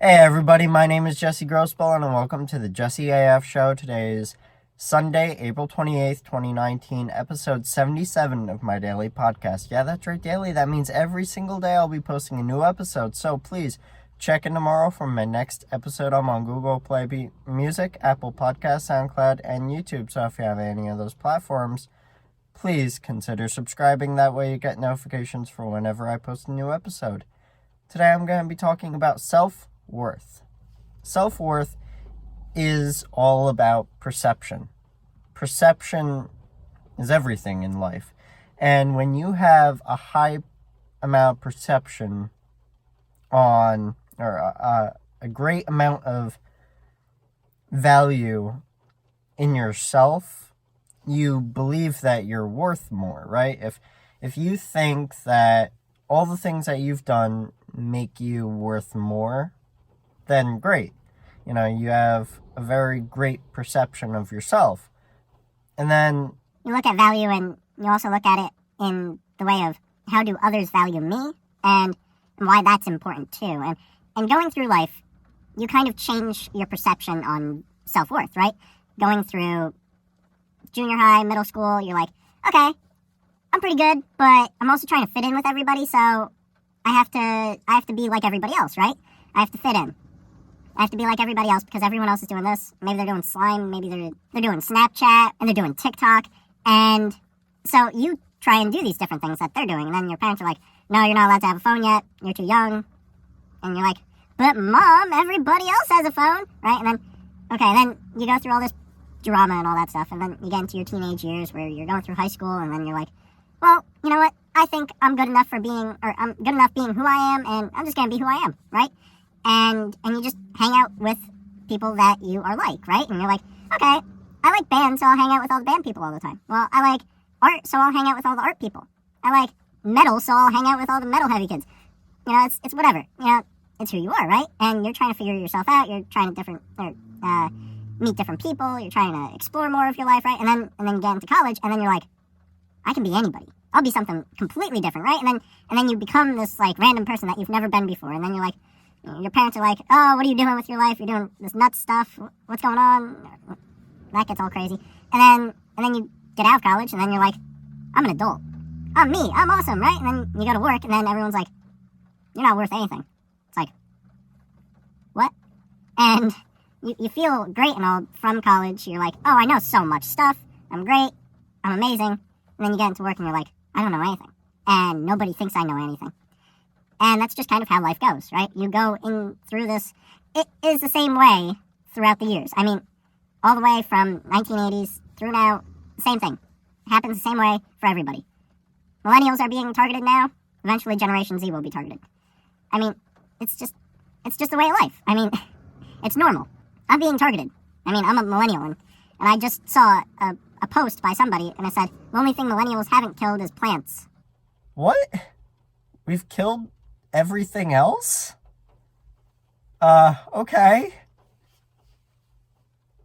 Hey everybody, my name is Jesse Grossball and welcome to the JesseAF show. Today is Sunday, April 28th, 2019, episode 77 of my daily podcast. Yeah, that's right, daily. That means every single day I'll be posting a new episode, so please check in tomorrow for my next episode. I'm on Google Play Music, Apple Podcasts, SoundCloud, and YouTube, so if you have any of those platforms, please consider subscribing. That way you get notifications for whenever I post a new episode. Today I'm going to be talking about self-worth. Self-worth is all about perception. Perception is everything in life. And when you have a high amount of perception on, or a great amount of value in yourself, you believe that you're worth more, right? If you think that all the things that you've done make you worth more, then great. You know, you have a very great perception of yourself. And then you look at value and you also look at it in the way of how do others value me and why that's important too. And going through life, you kind of change your perception on self-worth, right? Going through junior high, middle school, you're like, okay, I'm pretty good, but I'm also trying to fit in with everybody, so I have to be like everybody else, right? I have to fit in. I have to be like everybody else because everyone else is doing this. Maybe they're doing slime, maybe they're doing Snapchat, and they're doing TikTok, and so you try and do these different things that they're doing, and then your parents are like, no, you're not allowed to have a phone yet, you're too young, and you're like, but Mom, everybody else has a phone, right? And then you go through all this drama and all that stuff, and then you get into your teenage years where you're going through high school, and then you're like, well, you know what? I think I'm good enough being who I am, and I'm just gonna be who I am, right? And you just hang out with people that you are like, right? And you're like, okay, I like band, so I'll hang out with all the band people all the time. Well, I like art, so I'll hang out with all the art people. I like metal, so I'll hang out with all the metal heavy kids. You know, it's whatever. You know, it's who you are, right? And you're trying to figure yourself out. You're trying to meet different people. You're trying to explore more of your life, right? And then you get into college, and then you're like, I can be anybody. I'll be something completely different, right? And then you become this like random person that you've never been before. And then you're like, your parents are like, oh, what are you doing with your life? You're doing this nuts stuff. What's going on? That gets all crazy. And then you get out of college, and then you're like, I'm an adult. I'm me. I'm awesome, right? And then you go to work, and then everyone's like, you're not worth anything. It's like, what? And you feel great and all from college. You're like, oh, I know so much stuff. I'm great. I'm amazing. And then you get into work and you're like, I don't know anything. And nobody thinks I know anything. And that's just kind of how life goes, right? You go in through this. It is the same way throughout the years. I mean, all the way from 1980s through now, same thing. It happens the same way for everybody. Millennials are being targeted now. Eventually Generation Z will be targeted. I mean, it's just the way of life. I mean, it's normal. I'm being targeted. I mean, I'm a millennial, and I just saw a post by somebody, and it said, the only thing millennials haven't killed is plants. what? We've killed everything else? Okay.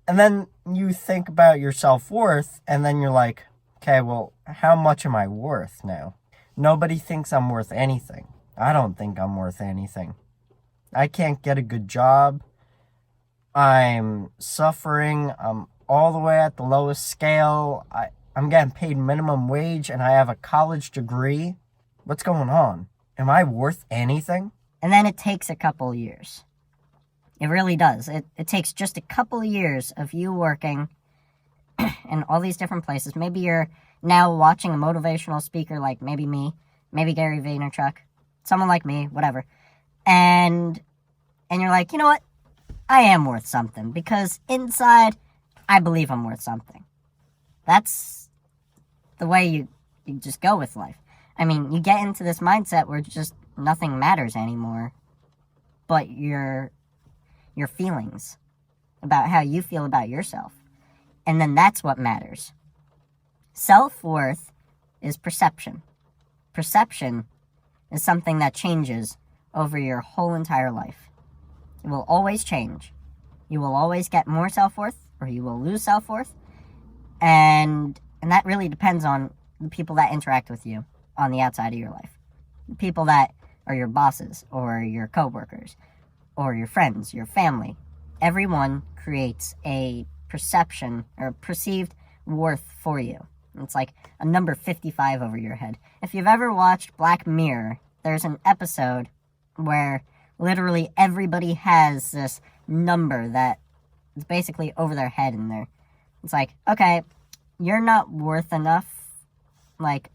And then you think about your self-worth, and then you're like, okay, well, how much am I worth now? Nobody thinks I'm worth anything. I don't think I'm worth anything. I can't get a good job. I'm suffering. I'm all the way at the lowest scale. I'm getting paid minimum wage, and I have a college degree. What's going on? Am I worth anything? And then it takes a couple years. It really does. It takes just a couple years of you working in all these different places. Maybe you're now watching a motivational speaker like maybe me, maybe Gary Vaynerchuk, someone like me, whatever. And you're like, you know what? I am worth something, because inside, I believe I'm worth something. That's the way you just go with life. I mean, you get into this mindset where just nothing matters anymore but your feelings about how you feel about yourself. And then that's what matters. Self-worth is perception. Perception is something that changes over your whole entire life. It will always change. You will always get more self-worth, or you will lose self-worth. And that really depends on the people that interact with you on the outside of your life. The people that are your bosses or your coworkers, or your friends, your family. Everyone creates a perception or perceived worth for you. It's like a number 55 over your head. If you've ever watched Black Mirror, there's an episode where literally everybody has this number that is basically over their head in there. It's like, okay, you're not worth enough, like,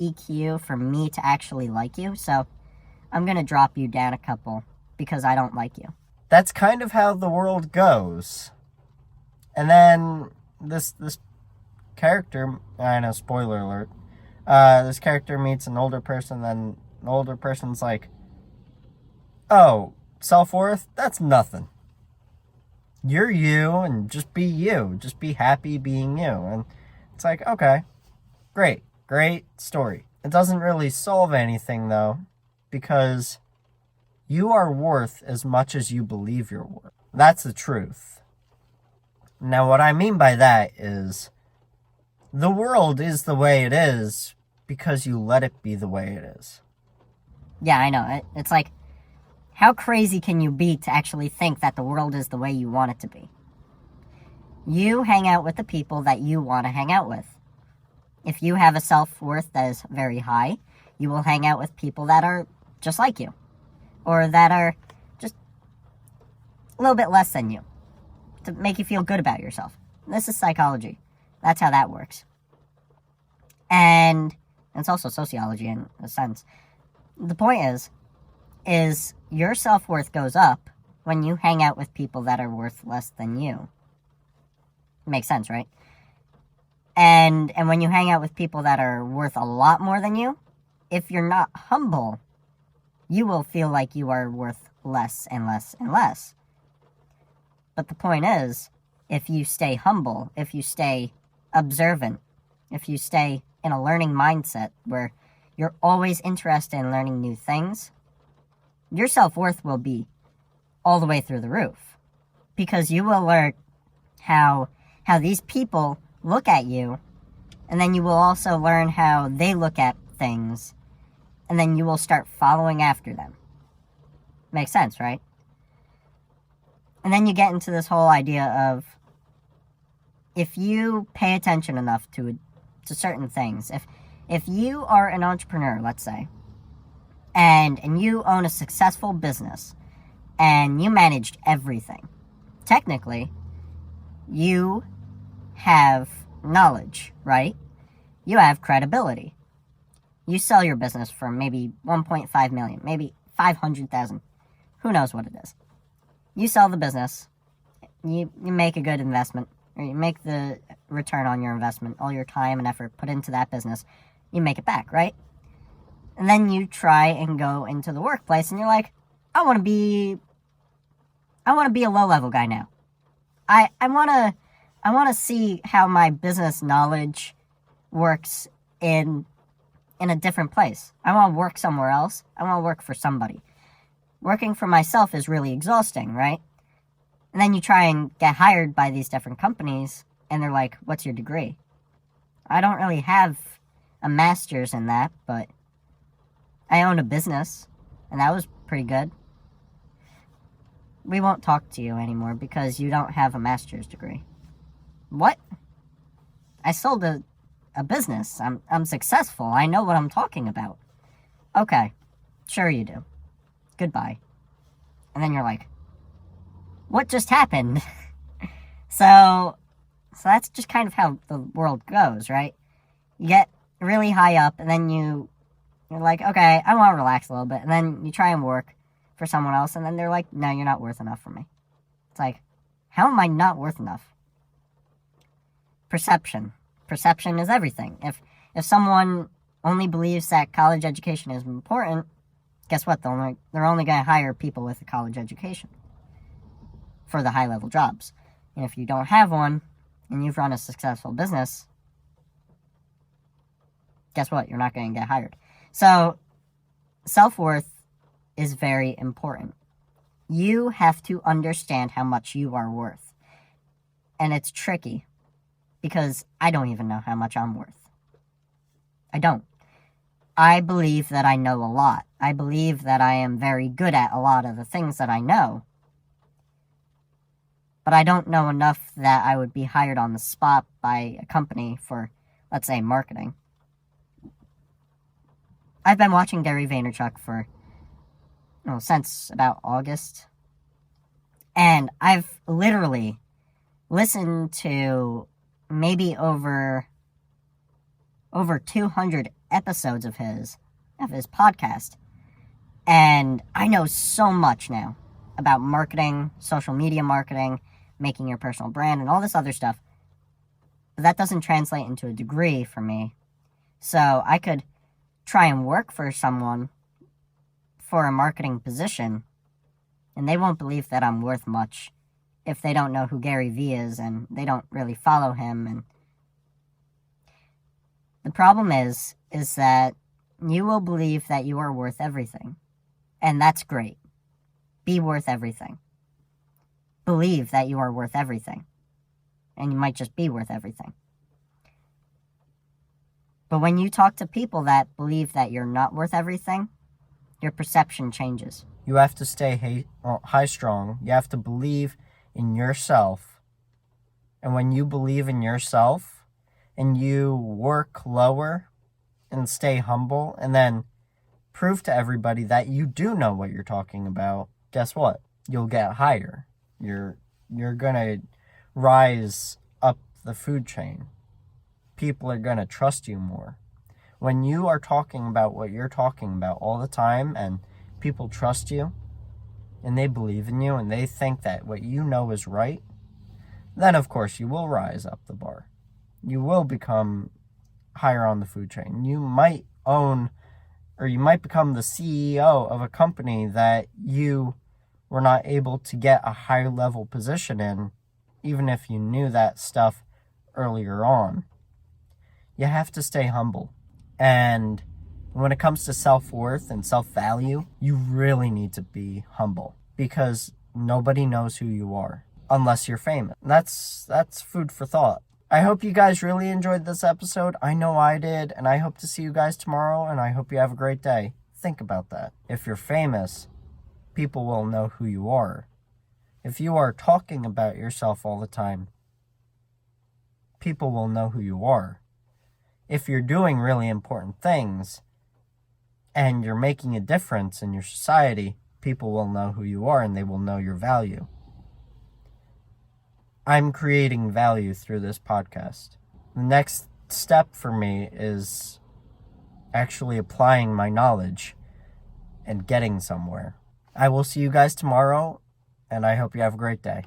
EQ for me to actually like you, so I'm gonna drop you down a couple because I don't like you. That's kind of how the world goes. And then this character, I know, spoiler alert, this character meets an older person, then the older person's like, oh, self-worth? That's nothing. You're you, and just be you. Just be happy being you. And it's like, okay, great story. It doesn't really solve anything, though, because you are worth as much as you believe you're worth. That's the truth. Now, what I mean by that is, the world is the way it is because you let it be the way it is. Yeah, I know. It's like, how crazy can you be to actually think that the world is the way you want it to be? You hang out with the people that you want to hang out with. If you have a self-worth that is very high, you will hang out with people that are just like you, or that are just a little bit less than you, to make you feel good about yourself. This is psychology. That's how that works. And it's also sociology in a sense. The point is your self-worth goes up when you hang out with people that are worth less than you. Makes sense, right? And when you hang out with people that are worth a lot more than you, if you're not humble, you will feel like you are worth less and less and less. But the point is, if you stay humble, if you stay observant, if you stay in a learning mindset where you're always interested in learning new things, your self-worth will be all the way through the roof. Because you will learn how these people look at you, and then you will also learn how they look at things, and then you will start following after them. Makes sense, right? And then you get into this whole idea of, if you pay attention enough to certain things, if you are an entrepreneur, let's say, and you own a successful business, and you managed everything, technically, you have knowledge, right? You have credibility. You sell your business for maybe 1.5 million, maybe 500,000. Who knows what it is? You sell the business, you make a good investment, or you make the return on your investment, all your time and effort put into that business, you make it back, right? And then you try and go into the workplace, and you're like, I want to be a low-level guy now. I want to see how my business knowledge works in a different place. I want to work somewhere else. I want to work for somebody. Working for myself is really exhausting, right? And then you try and get hired by these different companies, and they're like, what's your degree? I don't really have a master's in that, but I own a business, and that was pretty good. We won't talk to you anymore because you don't have a master's degree. What? I sold a business. I'm successful. I know what I'm talking about. Okay, sure you do. Goodbye. And then you're like, what just happened? So that's just kind of how the world goes, right? You get really high up, and then you're like, okay, I want to relax a little bit. And then you try and work for someone else, and then they're like, no, you're not worth enough for me. It's like, how am I not worth enough? Perception. Perception is everything. If someone only believes that college education is important, guess what? They're only going to hire people with a college education for the high-level jobs. And if you don't have one, and you've run a successful business, guess what? You're not going to get hired. So, self-worth is very important. You have to understand how much you are worth. And it's tricky, because I don't even know how much I'm worth. I don't. I believe that I know a lot. I believe that I am very good at a lot of the things that I know. But I don't know enough that I would be hired on the spot by a company for, let's say, marketing. I've been watching Gary Vaynerchuk since about August. And I've literally listened to maybe over 200 episodes of his podcast. And I know so much now about marketing, social media marketing, making your personal brand, and all this other stuff. But that doesn't translate into a degree for me. So I could try and work for someone for a marketing position, and they won't believe that I'm worth much if they don't know who Gary Vee is and they don't really follow him. And the problem is that you will believe that you are worth everything. And that's great. Be worth everything. Believe that you are worth everything. And you might just be worth everything. But when you talk to people that believe that you're not worth everything, your perception changes. You have to stay high strong. You have to believe in yourself. And when you believe in yourself and you work lower and stay humble and then prove to everybody that you do know what you're talking about, guess what? You'll get higher. You're going to rise up the food chain. People are going to trust you more. When you are talking about what you're talking about all the time and people trust you and they believe in you and they think that what you know is right, then of course you will rise up the bar. You will become higher on the food chain. You might own, or you might become the CEO of a company that you were not able to get a higher level position in, even if you knew that stuff earlier on. You have to stay humble. And when it comes to self-worth and self-value, you really need to be humble because nobody knows who you are unless you're famous. That's food for thought. I hope you guys really enjoyed this episode. I know I did, and I hope to see you guys tomorrow, and I hope you have a great day. Think about that. If you're famous, people will know who you are. If you are talking about yourself all the time, people will know who you are. If you're doing really important things and you're making a difference in your society, people will know who you are and they will know your value. I'm creating value through this podcast. The next step for me is actually applying my knowledge and getting somewhere. I will see you guys tomorrow, and I hope you have a great day.